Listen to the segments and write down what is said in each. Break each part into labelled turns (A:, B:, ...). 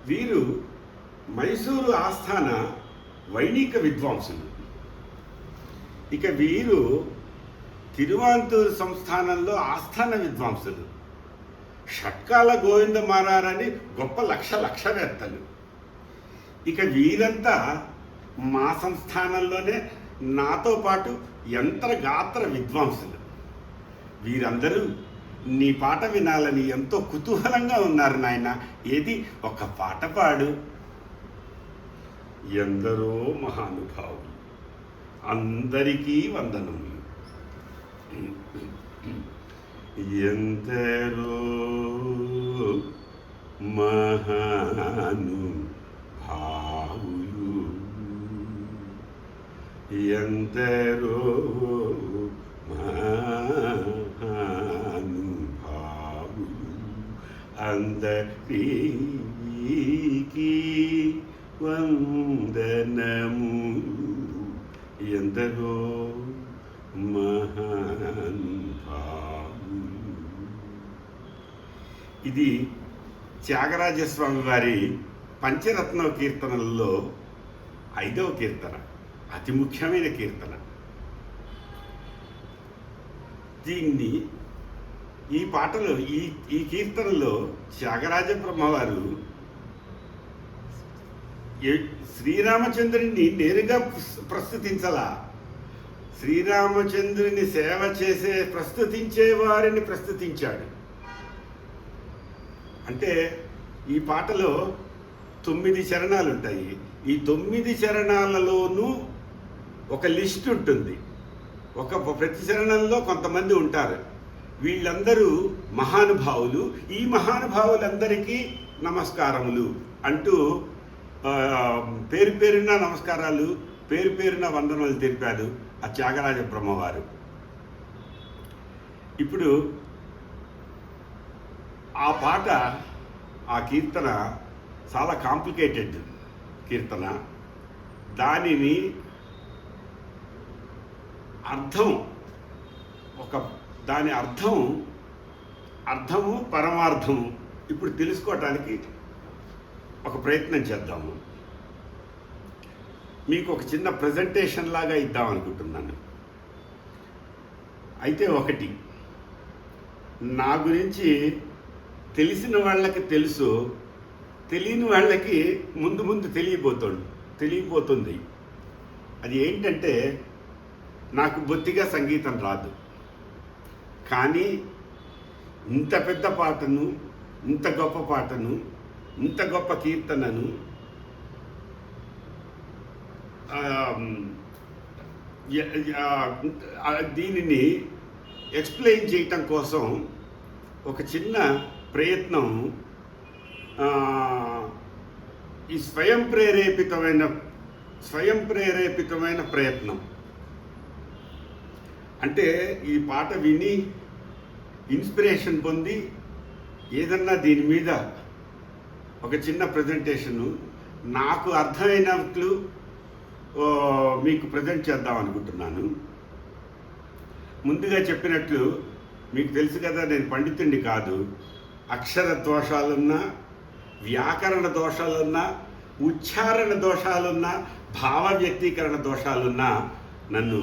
A: వీరు మైసూరు ఆస్థాన వైణిక విద్వాంసులు. ఇక వీరు తిరువాంతూరు సంస్థానంలో ఆస్థాన విద్వాంసులు. షట్కాల గోవిందమారారని గొప్ప లక్షవేత్తలు. ఇక వీరంతా మా సంస్థానంలోనే నాతో పాటు యంత్రగాత్ర విద్వాంసులు. వీరందరూ నీ పాట వినాలని ఎంతో కుతూహలంగా ఉన్నారు నాయన. ఏది ఒక పాట పాడు. ఎందరో మహానుభావులు, అందరికీ వందనములు. ఎందరో మహానుభావులు, ఎందరో మహానుభావులు, అందరికీ వందనములు. ఎందరో మహానుభావులు. ఇది త్యాగరాజస్వామి వారి పంచరత్న కీర్తనల్లో 5వ కీర్తన, అతి ముఖ్యమైన కీర్తన. దీన్ని ఈ పాటలో ఈ కీర్తనలో త్యాగరాజ బ్రహ్మవారు శ్రీరామచంద్రుని నేరుగా ప్రస్తుతించలా, శ్రీరామచంద్రుని సేవ చేసే ప్రస్తుతించే వారిని ప్రస్తుతించాడు. అంటే ఈ పాటలో 9 చరణాలు ఉంటాయి. ఈ 9 చరణాలలోనూ ఒక లిస్ట్ ఉంటుంది. ప్రతి చరణంలో కొంతమంది ఉంటారు. వీళ్ళందరూ మహానుభావులు. ఈ మహానుభావులందరికీ నమస్కారములు అంటూ పేరు పేరున నమస్కారాలు, పేరు పేరున వందనలు తెలిపారు ఆ త్యాగరాజ బ్రహ్మవారు. ఇప్పుడు ఆ పాట, ఆ కీర్తన చాలా కాంప్లికేటెడ్ కీర్తన. దానిని దాని అర్థము పరమార్థము ఇప్పుడు తెలుసుకోవటానికి ఒక ప్రయత్నం చేద్దాము. మీకు ఒక చిన్న ప్రజెంటేషన్ లాగా ఇద్దాం అనుకుంటున్నాను. అయితే ఒకటి, నా గురించి తెలిసిన వాళ్ళకి తెలుసు, తెలియని వాళ్ళకి ముందు తెలియబోతుంది. అది ఏంటంటే, నాకు బొత్తిగా సంగీతం రాదు. కానీ ఇంత పెద్ద పాటను, ఇంత గొప్ప పాటను, ఇంత గొప్ప కీర్తనను దీనిని ఎక్స్ప్లెయిన్ చేయటం కోసం ఒక చిన్న ప్రయత్నం, ఈ స్వయం ప్రేరేపితమైన ప్రయత్నం. అంటే ఈ పాట విని ఇన్స్పిరేషన్ పొంది ఏదన్నా దీని మీద ఒక చిన్న ప్రజెంటేషను నాకు అర్థమైనట్లు మీకు ప్రజెంట్ చేద్దాం అనుకుంటున్నాను. ముందుగా చెప్పినట్లు మీకు తెలుసు కదా, నేను పండితుడిని కాదు. అక్షర దోషాలున్నా, వ్యాకరణ దోషాలున్నా, ఉచ్చారణ దోషాలున్నా, భావ వ్యక్తీకరణ దోషాలున్నా నన్ను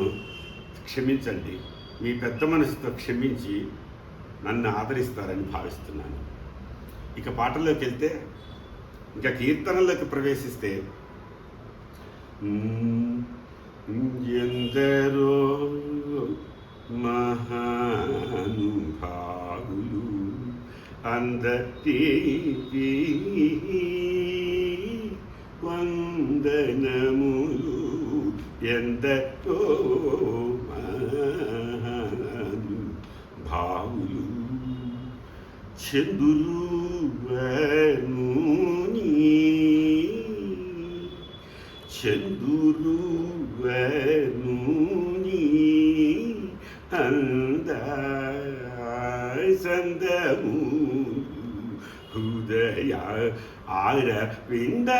A: క్షమించండి. మీ పెద్ద మనసుతో క్షమించి నన్ను ఆదరిస్తారని భావిస్తున్నాను. ఇక పాటల్లోకి వెళ్తే, ఇంకా కీర్తనలోకి ప్రవేశిస్తే, ఎందరో మహానుభావులు, అందరికీ వందనములు. ఎందరో మహానుభావులు, చందురువనూని అందము హృదయ అరవిందమునూచి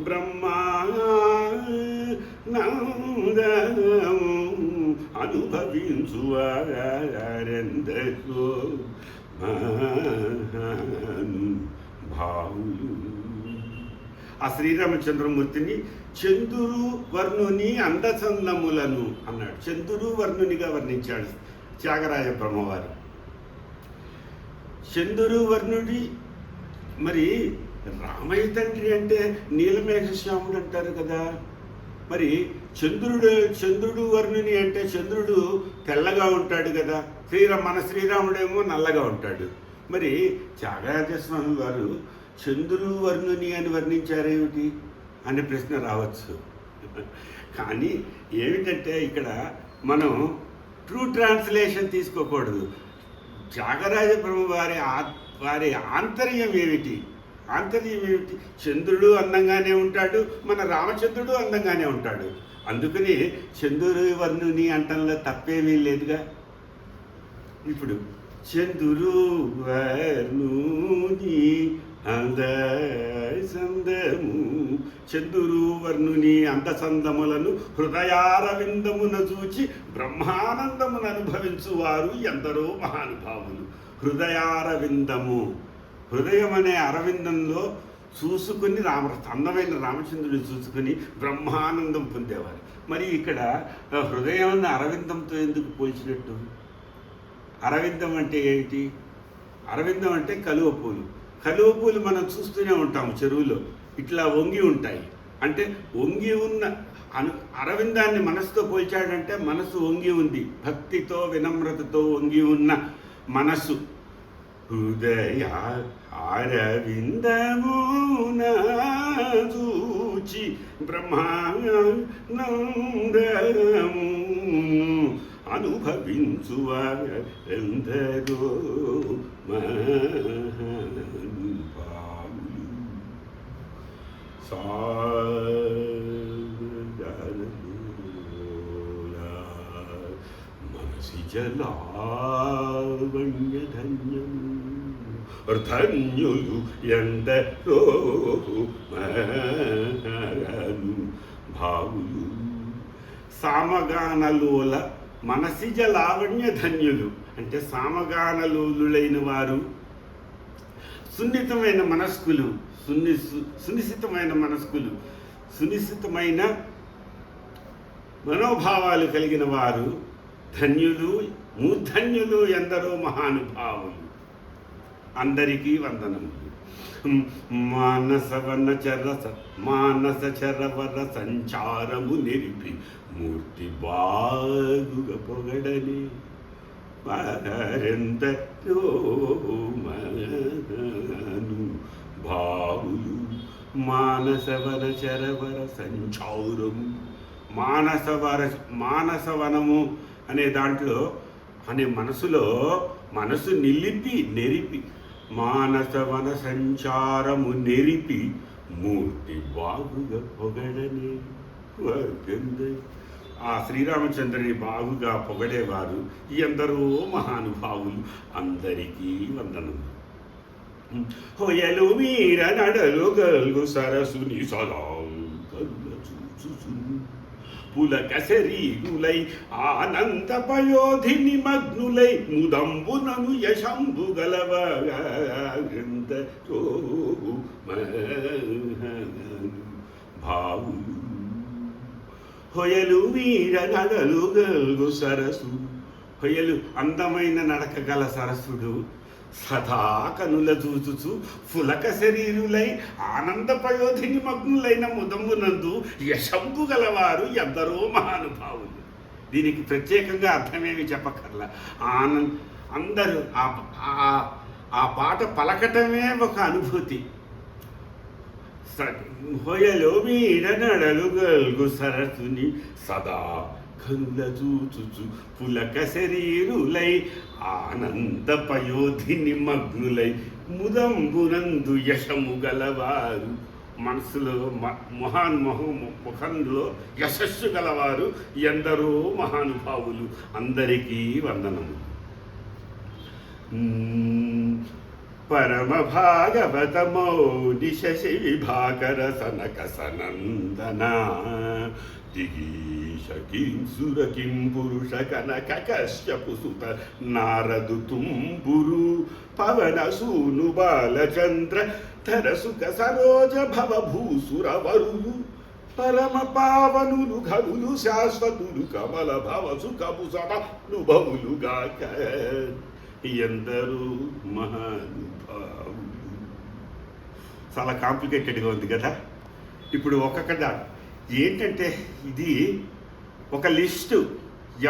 A: బ్రహ్మానందము అనుభవించువారెందరో భావులు. ఆ శ్రీరామచంద్రమూర్తిని చంద్రుడు వర్ణుని అందచందములను అన్నాడు. చంద్రుడు వర్ణునిగా వర్ణించాడు త్యాగరాజ బ్రహ్మవారు. చంద్రుడు వర్ణుడి మరి రామయ్య తండ్రి అంటే నీలమేఘశ్యాముడు అంటారు కదా. మరి చంద్రుడు వర్ణుని అంటే చంద్రుడు తెల్లగా ఉంటాడు కదా, మన శ్రీరాముడేమో నల్లగా ఉంటాడు. మరి త్యాగరాజస్వామి వారు చంద్రుడు వర్ణుని అని వర్ణించారేమిటి అనే ప్రశ్న రావచ్చు. కానీ ఏమిటంటే ఇక్కడ మనం ట్రూ ట్రాన్స్లేషన్ తీసుకోకూడదు. త్యాగరాజ బ్రహ్మ వారి ఆంతర్యం ఏమిటి? చంద్రుడు అందంగానే ఉంటాడు, మన రామచంద్రుడు అందంగానే ఉంటాడు. అందుకని చంద్రుడు వర్ణుని అంటంలో తప్పేమీ లేదుగా. ఇప్పుడు చంద్రుడు వర్ణుని అందసందము, చంద్రుడు వర్ణుని అందసందములను హృదయారవిందమున చూచి బ్రహ్మానందమును అనుభవించువారు ఎందరో మహానుభావులు. హృదయారవిందము, హృదయం అనే అరవిందంలో చూసుకుని అందమైన రామచంద్రుడిని చూసుకుని బ్రహ్మానందం పొందేవారు. మరి ఇక్కడ హృదయాన్ని అరవిందంతో ఎందుకు పోల్చినట్టు? అరవిందం అంటే ఏంటి? అరవిందం అంటే కలువ పూలు. కలువ పూలు మనం చూస్తూనే ఉంటాము చెరువులో, ఇట్లా వంగి ఉంటాయి. అంటే వంగి ఉన్న అరవిందాన్ని మనసుతో పోల్చాడంటే మనసు వంగి ఉంది, భక్తితో వినమ్రతతో వంగి ఉన్న మనసు. హృదయ అరవిందమున చూచి బ్రహ్మానందము అనుభవించువారెందరో మహానుభావులు. మనసి జలావణ్య ధన్యం ధన్యులు ఎందరో భావులు. సామగానలోల మనసిజ లావణ్య ధన్యులు అంటే సామగానలోలులైన వారు, సున్నితమైన మనస్కులు, సునిశ్చితమైన మనస్కులు, సునిశ్చితమైన మనోభావాలు కలిగిన వారు ధన్యులు, మూర్ధన్యులు ఎందరో మహానుభావులు. అందరికీ వందనములు. మానస చరవర సంచారము నిలిపి మూర్తి బాగుగా పొగడని వారెందరో భావులు. మానసవన చరవర సంచారము, మానసవనము అనే దాంట్లో అనే మనసు నెరిపి మానసవన సంచారము నెరిపి మూర్తి బాగుగా పొగడని వారు. ఆ శ్రీరామచంద్రుని బాగుగా పొగడేవారు ఎందరో మహానుభావులు. అందరికీ వందనము. హొయలు మీర నడలు గల్గు సరసుని సదా చూచు పులక శరీరులై ఆనంద పయోధిని మగ్నులై ముదంబునను యశంబు గలవగందరో భావులు. హొయలు వీర నడలు గల్గు సరసు, హొయలు అందమైన నడక గల సరస్సుడు సదా కనుల చూచుచు ఫులక శరీరులై ఆనంద పయోధిని మగ్నులైన ముదంబునందు యశంబు గలవారు ఎందరో మహానుభావులు. దీనికి ప్రత్యేకంగా అర్థమేమి చెప్పకర్లా. అందరూ ఆ పాట పలకటమే ఒక అనుభూతి. హొయలో మీర నడలు గల్గు సరసుని సదా కనుల చూచుచు పులక శరీరులై ఆనంద పయోధిని మగ్నులై ముదంబునందు యశము గలవారు. మనసులో ముఖంలో యశస్సు గలవారు ఎందరో మహానుభావులు. అందరికీ వందనము. పరమ భాగవతమో నిశశి విభాకర సనక సనందన దిగీశ కిం సుర కిం పురుష కనక కశ్యపు సుత నారదు తుంబురు పవన సూను బాలచంద్ర ధర సుఖ సరోజ భవ భూసురవరులు పరమ పావనులు ఘనులు శాశ్వతులు కమల భవ సుఖము సదానుభవులుగాక ఎందరూ మహానుభావులు. చాలా కాంప్లికేటెడ్గా ఉంది కదా. ఇప్పుడు ఒక్కొక్క ఏంటంటే ఇది ఒక లిస్టు,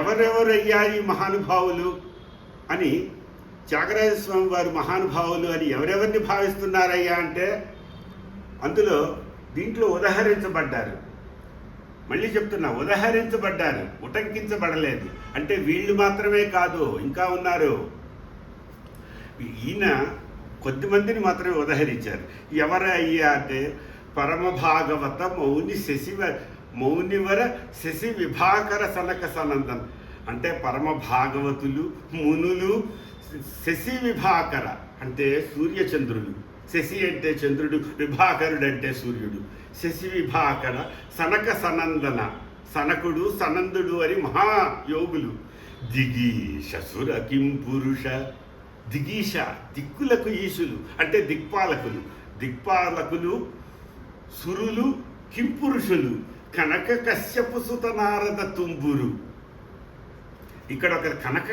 A: ఎవరెవరయ్యా ఈ మహానుభావులు అని త్యాగరాజ స్వామి వారు మహానుభావులు అని ఎవరెవరిని భావిస్తున్నారయ్యా అంటే అందులో దీంట్లో ఉదహరించబడ్డారు. మళ్ళీ చెప్తున్నా, ఉదహరించబడ్డారు, ఉటంకించబడలేదు. అంటే వీళ్ళు మాత్రమే కాదు, ఇంకా ఉన్నారు. ఈయన కొద్దిమందిని మాత్రమే ఉదహరించారు. ఎవరు అయ్యా అంటే పరమ భాగవత మౌనివర శశి విభాకర సనక సనందన్. అంటే పరమ భాగవతులు, మునులు, శశి విభాకర అంటే సూర్యచంద్రులు. శశి అంటే చంద్రుడు, విభాకరుడు అంటే సూర్యుడు. శశి విభాకర సనక సనందన, సనకుడు సనందుడు అని మహాయోగులు. దిగీష సుర కిం పురుష. దిగీష దిక్కులకు ఈశులు అంటే దిక్పాలకులు. దిక్పాలకులు సురులు, కింపురుషులు, కనక కశ్యపు సుత నారద తుంబురు. ఇక్కడ ఒక కనక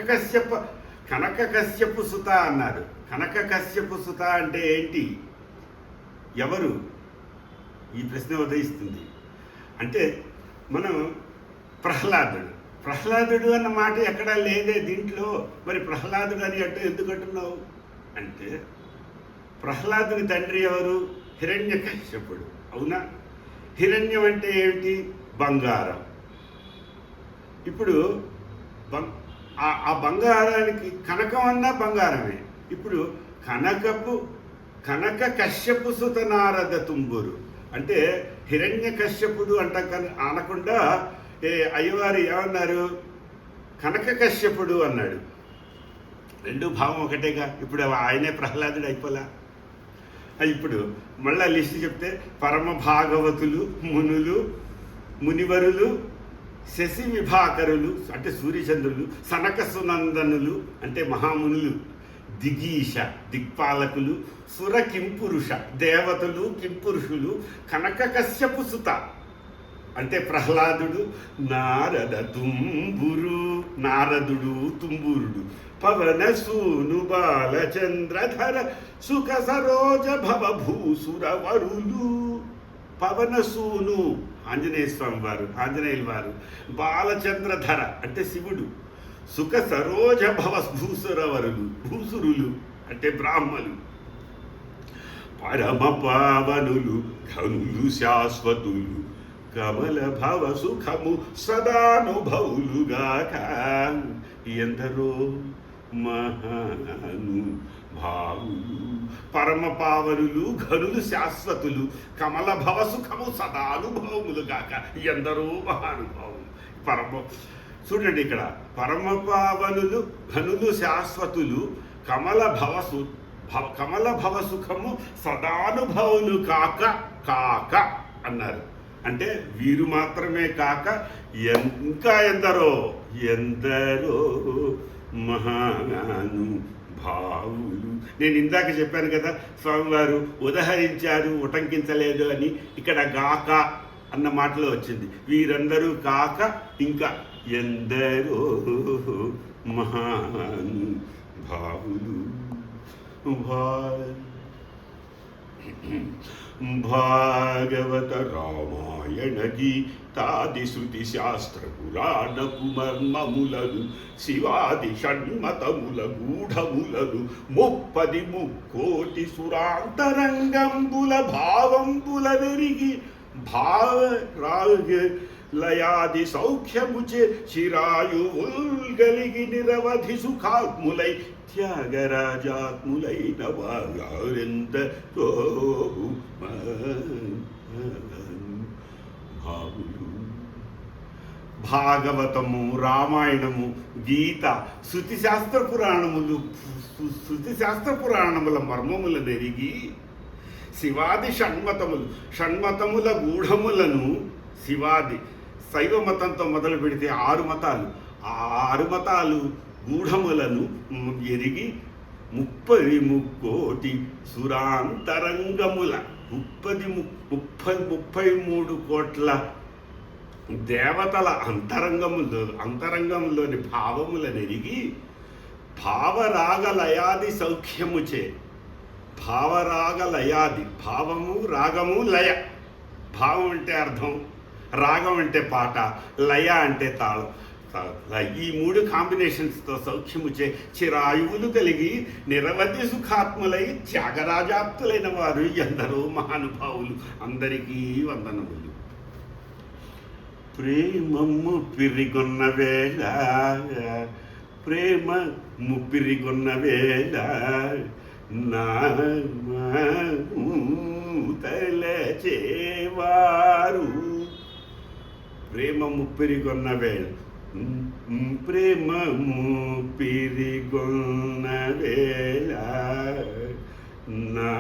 A: కశ్యపు సుత అన్నారు. కనక కశ్యపు సుత అంటే ఏంటి, ఎవరు? ఈ ప్రశ్న ఉదయిస్తుంది. అంటే మనం ప్రహ్లాదుడు అన్న మాట ఎక్కడా లేదే దీంట్లో. మరి ప్రహ్లాదుడు అని అంటే ఎందుకు అంటున్నావు అంటే ప్రహ్లాదుని తండ్రి ఎవరు? హిరణ్యకశ్యపుడు. అవునా? హిరణ్యం అంటే ఏమిటి? బంగారం. ఇప్పుడు ఆ బంగారానికి కనకం అన్నా బంగారమే. ఇప్పుడు కనక కశ్యపు సుత నారద తుంబురు అంటే హిరణ్య కశ్యపుడు అనకుండా అయ్యవారు ఏమన్నారు? కనక కశ్యపుడు అన్నాడు. రెండు భావం ఒకటేగా. ఇప్పుడు ఆయనే ప్రహ్లాదుడు అయిపోలా. ఇప్పుడు మళ్ళా లిస్ట్ చెప్తే పరమ భాగవతులు, మునులు, మునివరులు, శశి విభాకరులు అంటే సూర్యచంద్రులు, సనక సునందనులు అంటే మహామునులు, దిగీష దిక్పాలకులు, సుర కింపురుష దేవతలు, కింపురుషులు, కనక కశ్యపు సుత అంటే ప్రహ్లాదుడు, నారదుడు తుంబురుడు, పవన సూను బాలచంద్రధర సుఖ సరోజ భవ భూసురవరులు. పవన సూను ఆంజనేయుల వారు, బాలచంద్రధర అంటే శివుడు, సుఖ సరోజ భవ భూసురవరులు భూసురులు అంటే బ్రాహ్మలు, పరమ పావనులు ఘనులు శాశ్వతులు, కమల భవ సుఖము సదానుభవులుగాక. ఎందరో మహాను భావులు. పరమ పావనులు, ఘనులు, శాశ్వతులు, కమల భవ సుఖము సదానుభవములుగాక. ఎందరో మహానుభావులు. చూడండి ఇక్కడ పరమ పావనులు, ఘనులు, శాశ్వతులు, కమల భవ సుఖము సదానుభవులు కాక అన్నారు. అంటే వీరు మాత్రమే కాక ఇంకా ఎందరో మహాను భావులు. నేను ఇందాక చెప్పాను కదా, స్వామివారు ఉదహరించారు, ఉటంకించలేదు అని. ఇక్కడ గాక అన్న మాటలో వచ్చింది. వీరందరూ కాక ఇంకా ఎందరో మహాను భావులు. భాగవత రామాయణ గీతాది శృతి శాస్త్ర పురాణపు మర్మములను, శివాది షణ్మతముల గూఢములను, 30 సురాంతరంగంబుల భావంబుల వెరిగి భావరాగ లయాది సౌఖ్యముచే చిరాయువుల్గలిగి నిరవధి సుఖాత్ములై త్యాగరాజాత్ములైన వారెందరో భావులు. భాగవతము, రామాయణము, గీత, శృతిశాస్త్ర పురాణముల మర్మములను ఎరిగి శివాది షణ్మతముల గూఢములను, శివాది శైవ మతంతో మొదలు పెడితే 6 మతాలు, ఆ 6 మతాలు గూఢములను ఎరిగి ముక్కోటి సురాంతరంగముల 33 కోట్ల దేవతల అంతరంగంలోని భావములనెరిగి భావరాగలయాది సౌఖ్యముచే భావరాగలయాది భావము రాగము లయ. భావం అంటే అర్థం, రాగం అంటే పాట, లయ అంటే తాళం. ఈ 3 కాంబినేషన్స్తో సౌఖ్యముచే చిరాయువులు కలిగి నిరవధి సుఖాత్ములై త్యాగరాజాప్తులైన వారు ఎందరో మహానుభావులు. అందరికీ వందనములు. ప్రేమ ముప్పిరిగొన్న వేళ, ప్రేమ ముప్పిరిగొన్న వేళ, నా తలచేవారు. ప్రేమ ముప్పిరిగొన్న వేళ, ప్రేమ ముప్పిరిగొన్న వేళ, నా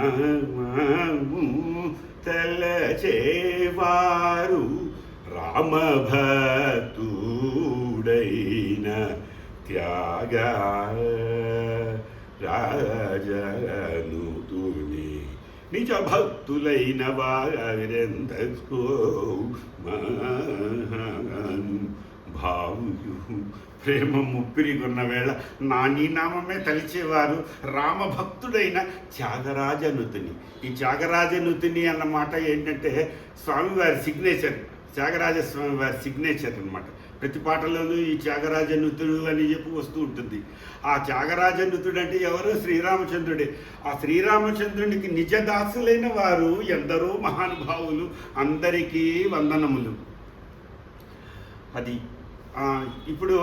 A: తలచేవారు. రామభక్తుడైన త్యాగ రాజనుతుని నిజ భక్తులైన వారెందరో భావులు. ప్రేమ ముప్పిరిగొన్న వేళ నా నీ నామమే తలిచేవారు రామభక్తుడైన త్యాగరాజనుతుని. ఈ త్యాగరాజనుతుని అన్న మాట ఏంటంటే స్వామివారి సిగ్నేచర్, త్యాగరాజ స్వామి వారి సిగ్నేచర్ అన్నమాట. ప్రతి పాటలోనూ ఈ త్యాగరాజనుతుడు అని చెప్పి వస్తూ ఉంటుంది. ఆ త్యాగరాజనుతుడు అంటే ఎవరు? శ్రీరామచంద్రుడే. ఆ శ్రీరామచంద్రునికి నిజదాసులైన వారు ఎందరో మహానుభావులు. అందరికీ వందనములు. అది ఇప్పుడు